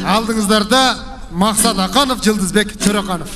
Алдыңыздарда Мақсат Ақанов, Жылдызбек Төрөканов.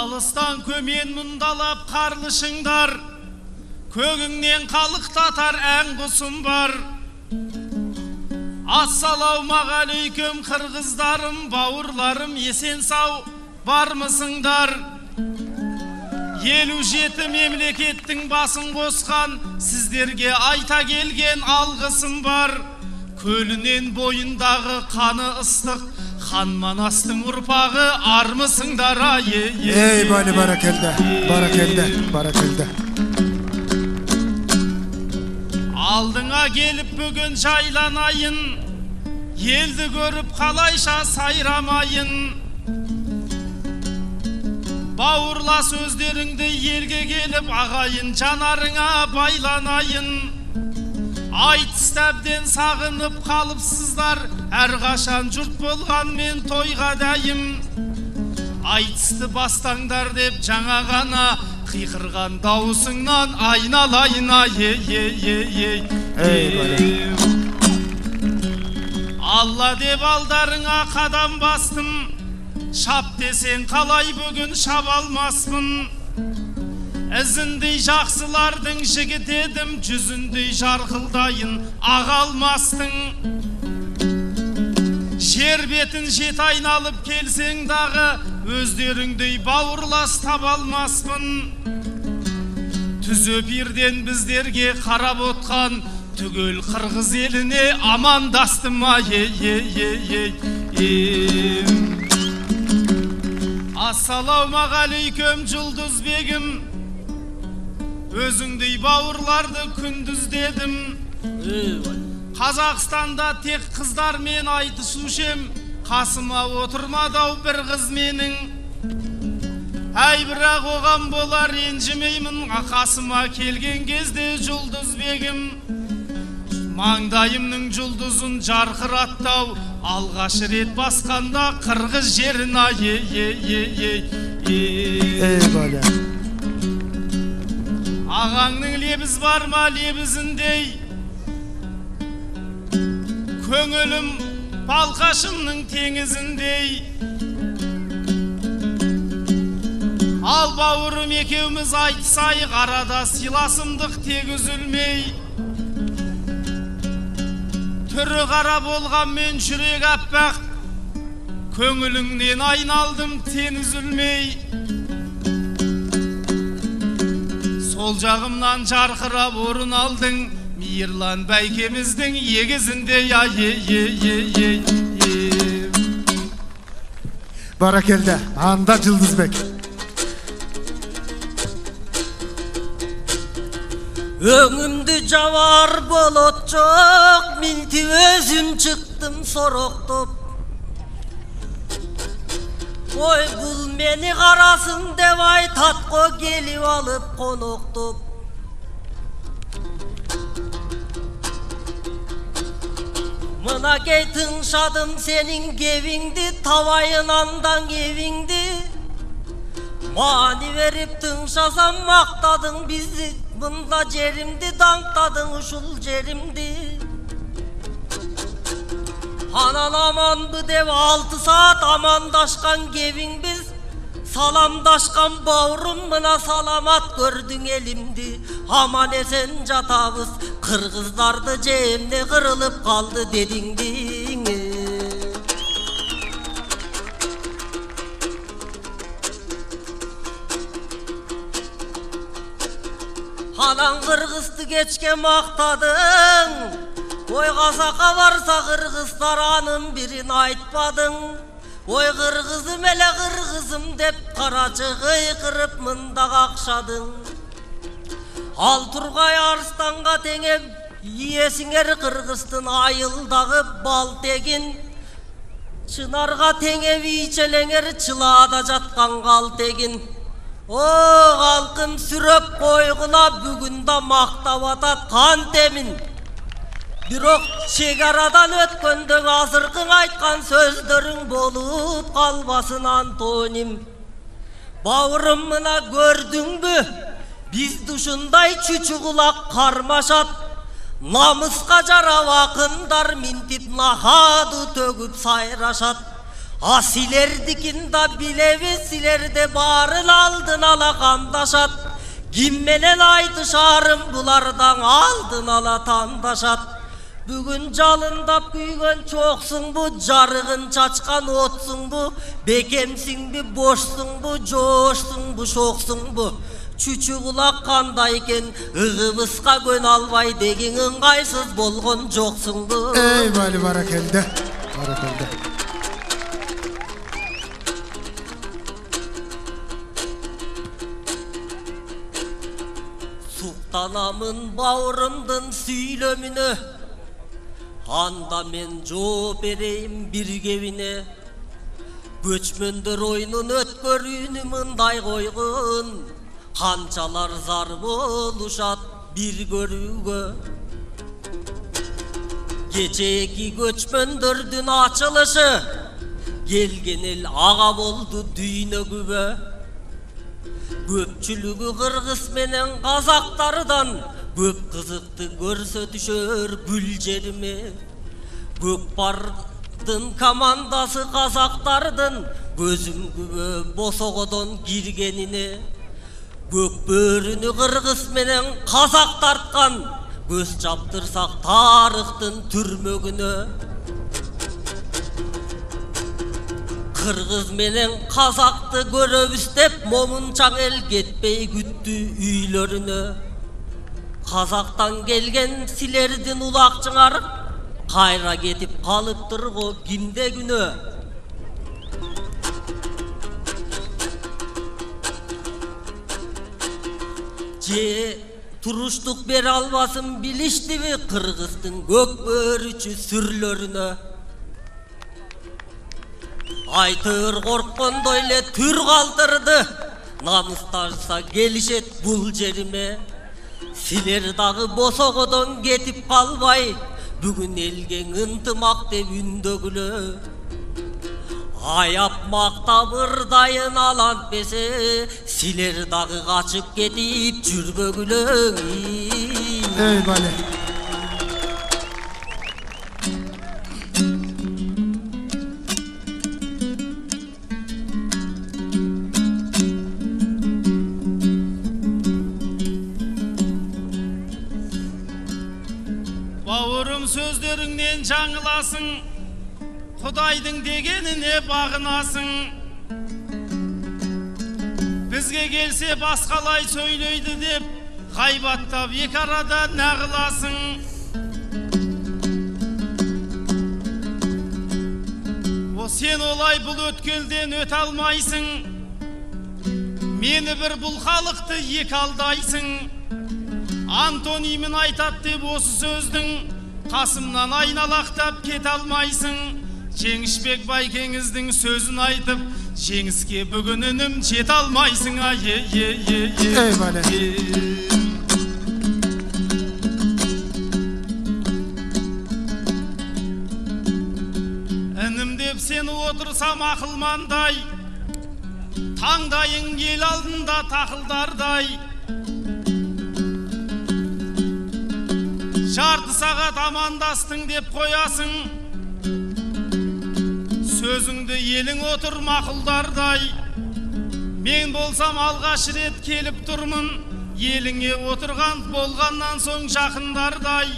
Алыстан көмен мұндалап қарлышыңдар, көгіңнен қалықтатар ән құсым бар. Ассалаумағалейкум қырғыздарым, бауырларым, есен сау бармысыңдар? 57 мемлекеттің басын қосқан сіздерге айта келген алғысым бар. Көлінен бойындағы қаны ыстық хан Манастың ұрпағы армысыңдар ай. Ей бали, баракелді, баракелді, баракелді. Алдыңа келіп бүгін жайланайын, елді көріп қалайша сайрамайын. Бауырлас өздеріңді елге келіп ағайын жанарыңа байланайын. Айтыстабден сағынып қалыпсыздар, әрқашан жұрт болған мен тойға дайым. Айтысты бастаңдар деп жаңа ғана қиқырған дауысыңнан айналайын Алла деп алдарыңа қадам бастым, шап десең қалай бүгін шаба алмаспын. Ізіндей жақсылардың жігіт едім, жүзіндей жарқылдайын аға алмастың. Жер бетін жет айналып келсең дағы, өздеріңдей бауырлас таба алмаспын. Түзөпирден біздерге қарап отқан түгел қырғыз еліне амандастым Ассалаумағалейкум Жұлдызбегім, өзіңдей бауырларды күндіз дедім. Қазақстанда тек қыздармен айтысушем, қасыма отырмадау бір қыз менің. Әй бірақ оған болар ренжімеймін, қасыма келген кезде Жұлдызбегім. Маңдайымның жұлдызын жарқыраттау, алғаш рет басқанда қырғыз жерін Ағаңның лебіз бар ма лебізіндей, көңілім балқашымның теңізіндей. Ал бауырым екеуміз айтысайық, арада сыйласымдық тек үзілмей. Түрі қара болған мен жүрек аппақ, көңіліңнен айналдым тен үзілмей. Сол жағымнан жарқырап орын алдың, Мейірлан бәйкеміздің егізінде Баракелді, анда Жылдызбек. Өңімді жавар болот жоқ, минти өзім шықтым сороқтып. Ой, бұл мені қарасын деп айтатқо келіп алып қоноқтып. Мына кей тыңшадым сенің кебіңді, тавайын андан кебіңді. Мани беріп тыңшасам мақтадың бізді, бұнда жерімді даңқтадың ұшыл жерімді. Анан аманбы деп 6 saat амандашқан кебің біз, саламдашқан бауырым мына саламат көрдің елімді. Аман есен жатабыз, қырғыздарды жемне қырылып қалды дедіңдің. Анан қырғызды кечке мақтадың, ой қазаққа барса қырғыздар анын бірін айтпадың. Ой қырғызым әлі қырғызым деп қарачығы қырып мындақ ақшадың. Ал Тургай Арыстанға теңеп иесіңер қырғыздың айылдағы бал тегін. Чынарға теңеп ичелеңер чылада жатқан қал тегін. О, халқым сүрөп койгула бүгүндө мактап атат кантемин. Бирок чегарадан өткөндө азыркың айткан сөздөрүң болуп калбасын Антоним. Бауырым мына көрдүңбү? Бизди ушундай чүчү кулак кармашат. Намыска жарап акындар минтип нахаду төгүп сайрашат. А силердикин да билебиз, силерде барын алдын ала кандашат. Ким менен айтышарым булардан алдын ала тандашат. Бүгүн жалындап күйгөн чоксуңбу, жарыгын чачкан отсуңбу, бекемсиңби, бошсуңбу, жошсуңбу, шоксуңбу. Чүчү кулак кандай экен, ыгыбыска көнө албай дегиң ыңгайсыз болгон жоксуңбу. Ey bali barakelde. Barakelde. Суктанамын бауырымдын сүйлөмүнө, анда мен жооп берейин бир кебине. Көчмөндөр ойнун өткөрүүнү мындай койгон, канчалар зар болушат бир көрүүгө. Кечээки көчмөндөрдүн ачылышы келген эл ага болду дүйнөгүбө. Көпчүлүгү кыргыз менен казактардан көп кызыкты көрсөтүшөр гүл жериме. Көкпардын командасы казактардын көзүм күбө босогодон киргенине. Көк бөрүнү кыргыз менен казак тарткан, көз чаптырсак тарыхтын түрмөгүнө. Кыргыз менен казакты көрөбүз деп момунчаң эл кетпей күттү үйлөрүнө. Казактан келген силердин улакчыңар кайра кетип калыптыр го кимде күнөө. Же туруштук бере албасын билиштиби кыргыздын көк бөрүчү сүрлөрүнө. Айтыр корккондой эле түр калтырды, намысташса келишет бул жериме. Силер дагы босогодон кетип калбай, бүгүн элге ынтымак деп үндөгүлө. Аяп мактап ырдайын алант бесе, силер дагы качып кетип жүрбөгүлө. Ey bali. Бауырым сөздеріңнен жаңыласың, Құдайдың дегеніне бағынасың. Бізге келсе басқалай сөйлейді деп, ғайбаттап екі арада нағыласың. О сен олай бұл өткелден өте алмайсың, мені бір бұл халықты екі алдайсың. Антонимін айтат деп осы сөздің қасымнан айналақтап кете алмайсың. Жеңішбек Байкеңіздің сөзін айтып, жеңіске бүгін үнім жете алмайсың. Ey bali. Інім деп сені отырсам ақылмандай, таңдайың ел алдында тақылдардай. Жарты сағат амандастың деп қоясың, сөзіңді елің отыр мақұлдардай. Мен болсам алғаш рет келіп тұрмын, еліңе отырған болғаннан соң жақындардай.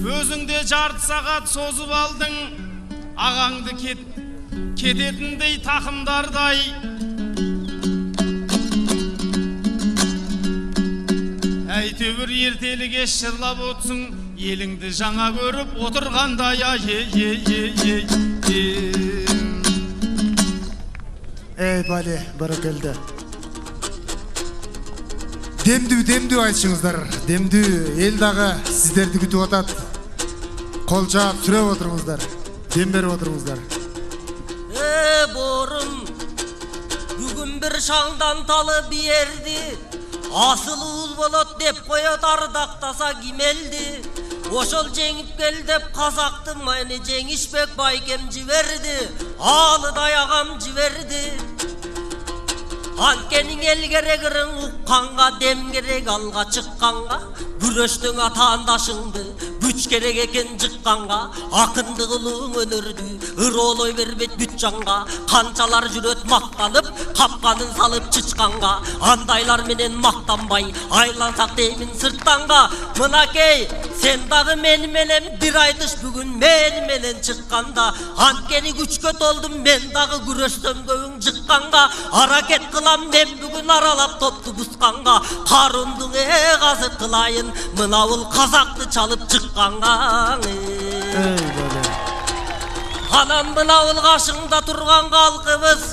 Өзіңде жарты сағат созып алдың, ағаңды кететіндей тақымдардай. Әйтеуір ертелі кеш жырлап отсың, еліңді жаңа көріп отырғандай. Ey bali barakelde. Демдүү айтышыңыздар. Демдүү эл дагы сиздерди күтүп атат. Кол жаап сүрөп отуруңуздар. Дем берип отуруңуздар. Борум, бүгүн бир bir şаңдан талы биерди. Asıl uul bolot dep koyot ardактаса кимелди. Ошол жеңип кел деп казакты мени Жеңишбек байкем жиберди. Алыдай агам жиберди. Анткенин эл керегин укканга, дем керек алга чыкканга, күрөштүң атаандашыңды күч керек экен жыкканга, акындыгылың өнөрдү ыролой бербет бүт жанга. Канчалар жүрөт мактанып, капканын салып чычканга, андайлар менен мактанбай айлансак деймин сырттанга. Мынакей, сен дагы мени менен бир айтыш бүгүн мени менен чыкканда. Анткени күчкө толдум мен дагы күрөштөн көбүң жыкканга. Аракет кылам мен бүгүн аралап топту бусканга. Карындың казы кылайын мынабул казакты чалып чыкканга. Анан мынабул кашыңда турган калкыбыз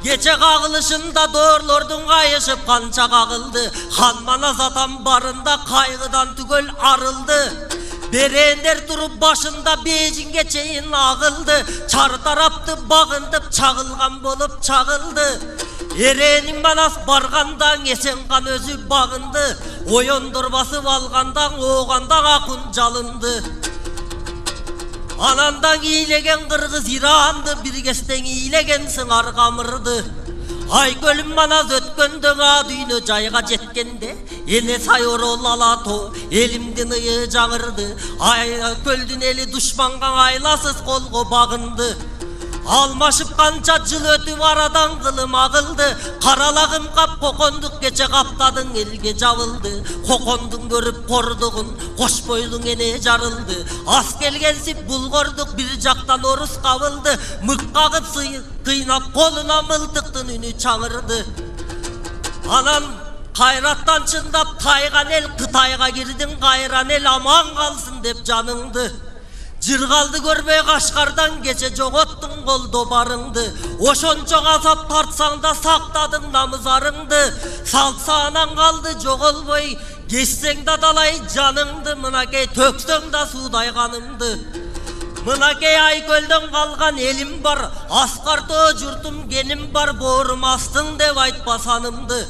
кече кагылышында доорлордун кайышып канча кагылды. Хан Манас атам барында кайгыдан түгөл арылды. Берендер туруп башында Бейжиңге чейин агылды. Чар тарапты багынтып чагылган болуп чагылды. Эренин Манас баргандан Эсенкан өзү багынды. Оёндор басып алгандан оғандан акын жалынды. Анандан ийлеген кыргыз Иранды, бир кестен ийлеген сыңар камырды. Айкөлүм Манас өткөндөгө дүйнө жайга жеткенде, эне сайорол алато элимдин ые жаңырды. Айкөлдүн эли душманга айласыз колго багынды. Алмашып канча жыл өтүп арадан кылым агылды. Каралагым кап кокондук кече каптадың элге жабылды. Кокондун көрүп кордугун кош бойлуң эне жарылды. Ас келгенсип булгордук бир жактан орус кабылды. Мык кагып кыйнап колуна мылтыктын үнү чаңырды. Анан кайраттан чындап тайган эл Кытайга кирдиң, кайран эл аман калсын деп жаныңды. Жыргалды көрбөй Кашкардан кече жоготтуң колдо барыңды. Ошончо азап тартсаң да сактадың намызарыңды. Салсанан калды жоголбой, кечсең да далай жаныңды. Мынакей төксөң да суудай канымды. Мынакей Айкөлдөн калган элим бар, Аскарто журтум кеним бар, боорум астың деп айтпасанымды.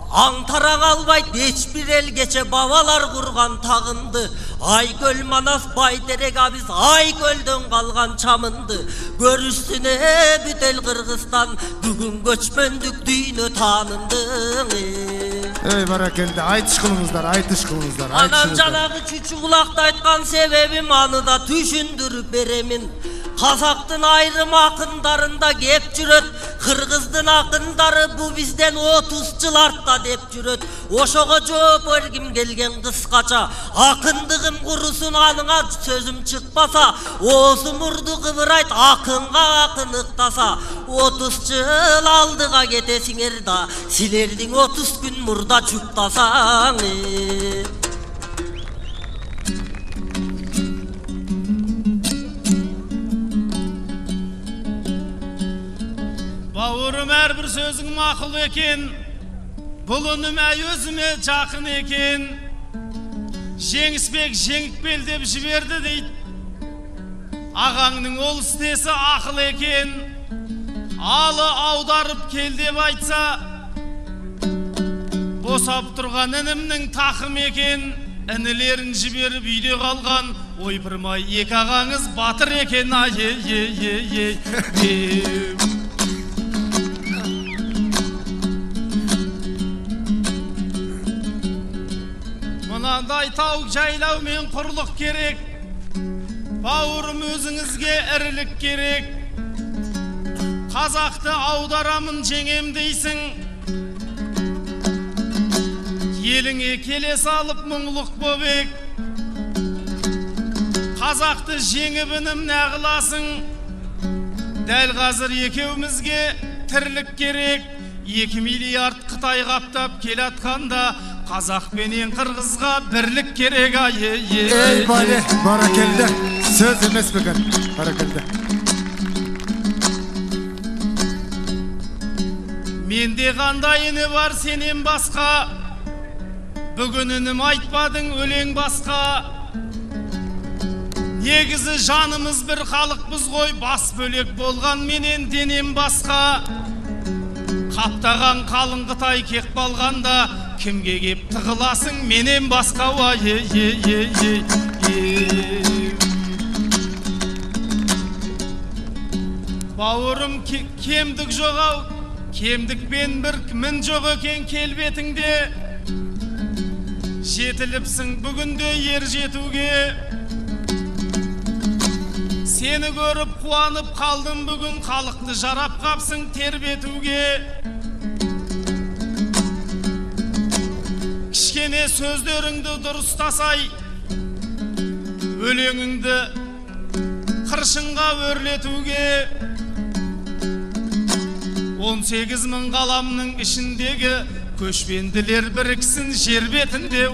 Аңтараң албайт эч бир эл кече бабалар курган тагынды. Айкөл Манас байтерек абиз Айкөлдөн калган чамынды. Көрүшсүнө бүт эл Кыргызстан бүгүн көчмөндүк дүйнө таанынды. Баракелде, айтыш кылыңыздар. Анан жанагы чүчү кулакта айткан себебим аны да түшүндүрүп беремин. Казактын айрым акындарында кеп жүрөт, кыргыздын акындары бу бизден 30 жыл артта деп жүрөт. Ошого жооп бергим келген кыскача, акындыгым курусун аныңа сөзүм чыкпаса, оозу мурду кыбырайт акынга акын ыктаса. 30 жыл алдыга кетесиңер да, силердин 30 күн мурда чуптасаң. Бауырым әрбір сөзің мақұл екен, бұл үніме өзіме жақын екен. Жеңісбек жеңіп кел деп жіберді дейді. Ағаңның ол істесі ақыл екен. Алы аударып кел деп айтса, босап тұрған інімнің тақым екен. Інілерін жіберіп үйде қалған, ойпырмай екі ағаңыз батыр екен. Мынандай тау жайлау мен құрлық керек, бауырым өзіңізге ірілік керек. Қазақты аударамын жеңем дейсің, еліңе келе салып мұңлық бобек. Қазақты жеңіп інім нәғыласың, дәл қазір екеумізге тірлік керек. 2 миллиард Қытай қаптап келатқанда, қазақ пенен қырғызға бірлік керек. Баракелде, сөз емес бекен. Баракелде. Менде қандай іні бар сенен басқа, бүгін інім айтпадың өлең басқа. Негізі жанымыз бір халықпыз ғой, бас бөлек болған менен денем басқа. қаптаған қалың Қытай кек балғанда кімге кеп тығыласың менен басқа бауырым кемдік жоқ ау, кемдікпен бір мін жоқ екен келбетіңде, жетіліпсің бүгінде ер жетуге. Сені көріп қуанып қалдым бүгін, халықты жарап қапсың тербетуге. Кішкене сөздеріңді дұрыстасай, өлеңіңді қыршынға өрлетуге. 18 мың қаламның ішіндегі көшпенділер біріксін жер бетінде.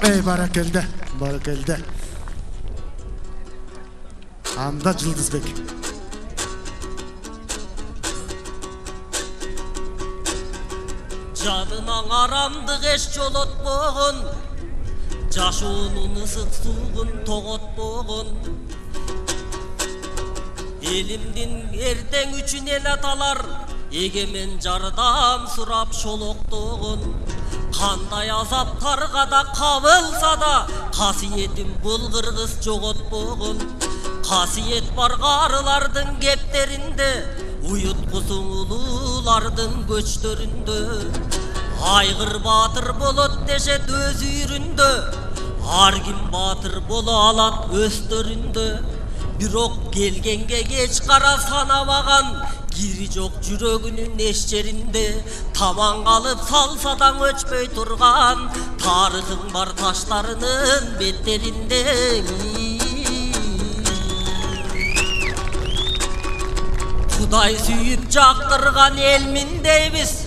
Ey баракелді, баракелді. Анда Жылдызбек. Жанынан арамдық еш жолотпоғын, жашуының ысық суғын тоғытпоғын. Елімден ертең үшін ел аталар, егемен жардам сұрап шолоқтоғын. Қандай азаптарға да қабылса да, қасиетім бұл қырғыз жоғытпоғын. Қасиет бар қарылардың кептерінде, ұйытқысың ұлылардың көчтерінде. Айғыр батыр болот дешет өз үйірінде, аргин батыр бола алат өстөрінде. Бирок келгенге кеч қара санабаған, кири жоқ жүрөгүнүн эч жеринде. Таман калып салсадан өчпөй турган, тарыхың бар таштарынын беттеринде. Кудай сүйүп жактырган элмин дейбиз,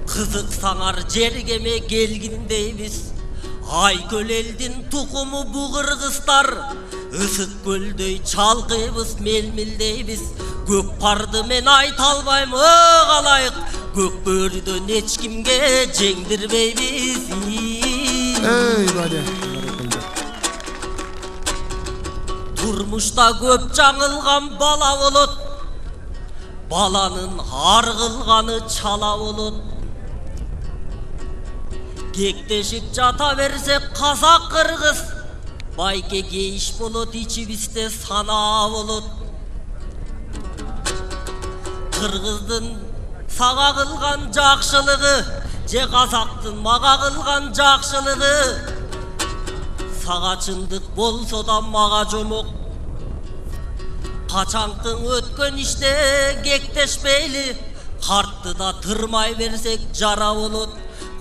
кызык саңар жергеме келгин дейбиз. Айкөл элдин тукуму бу кыргыздар, ысык көлдөй чалкыйбыз мелмилдейбиз. Көк парды мен айта албайм ылайык, көк бөрүдөн эч кимге жеңдирбейбиз. Ey бали. Турмушта көп жаңылган бала болот, баланын ар кылганы чала болот. Кектешип жата берсек казак кыргыз, байке кейиш болот, ичибизде сана болот. Кыргыздын сага кылган жакшылыгы, же казактын мага кылган жакшылыгы, сага чындык болсо да мага жомок. Качаңтың өткөн иште кектешпейли, картты да тырмай берсек жара болот.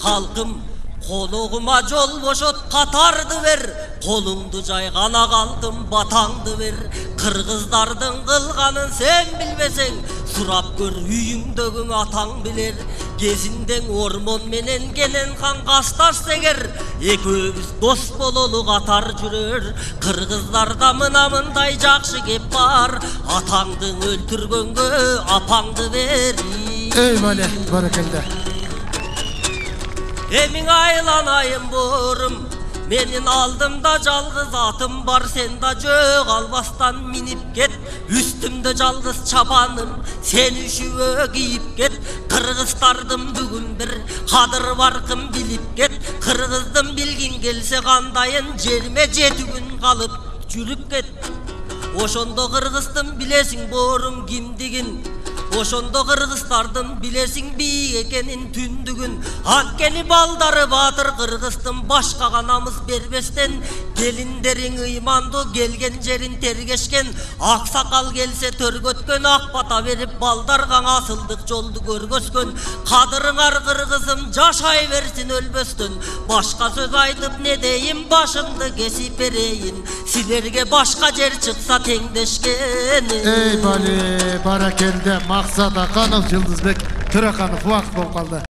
Халкым колугума жол бошот, катарды бер, колуңду жайгана калдым, батаңды бер. Кыргыздардын кылганын сен билбесең, сурап көр үйүңдөгүң атаң билер. Кезиндең ормон менен келен хан касташ сегер, экөөбүз дос бололу катар жүрөр. Кыргыздарда мына мындай жакшы кеп бар, атаңды өлтүргөнгө апаңды бер. Ey бали, баракелді. Эмиң айланайын борум, менин алдымда жалгыз атым бар, сен да жөг албастан минип кет. Үстүмдө жалгыз чапаным, сен үшүбө кийип кет. Кыргыздардын бүгүн бир кадыры бар, кым билип кет. Кыргыздын билгин келсе кандайын, жериме 7 күн калып жүрүп кет. Ошондо кыргыздын билесиң борум кимдигин, ошондо кыргыздардын билесиң бийик экенин түндүгүн. Анткени балдары баатыр кыргыздын башкага намыс бербестен, келиндериң ыймандуу келген жерин тергешкен. Аксакал келсе төргөткөн, ак бата берип балдарга асылдык жолду көргөскөн. Кадырыңар кыргызым жашай берсин өлбөстөн, башка сөз айтып не дейин, башымды кесип берейин. Силерге башка жер чыкса теңдешкен. Ey бали, баракелді. Мақсат Ақанов, Жылдызбек Тұрақанов уақыт болып қалды.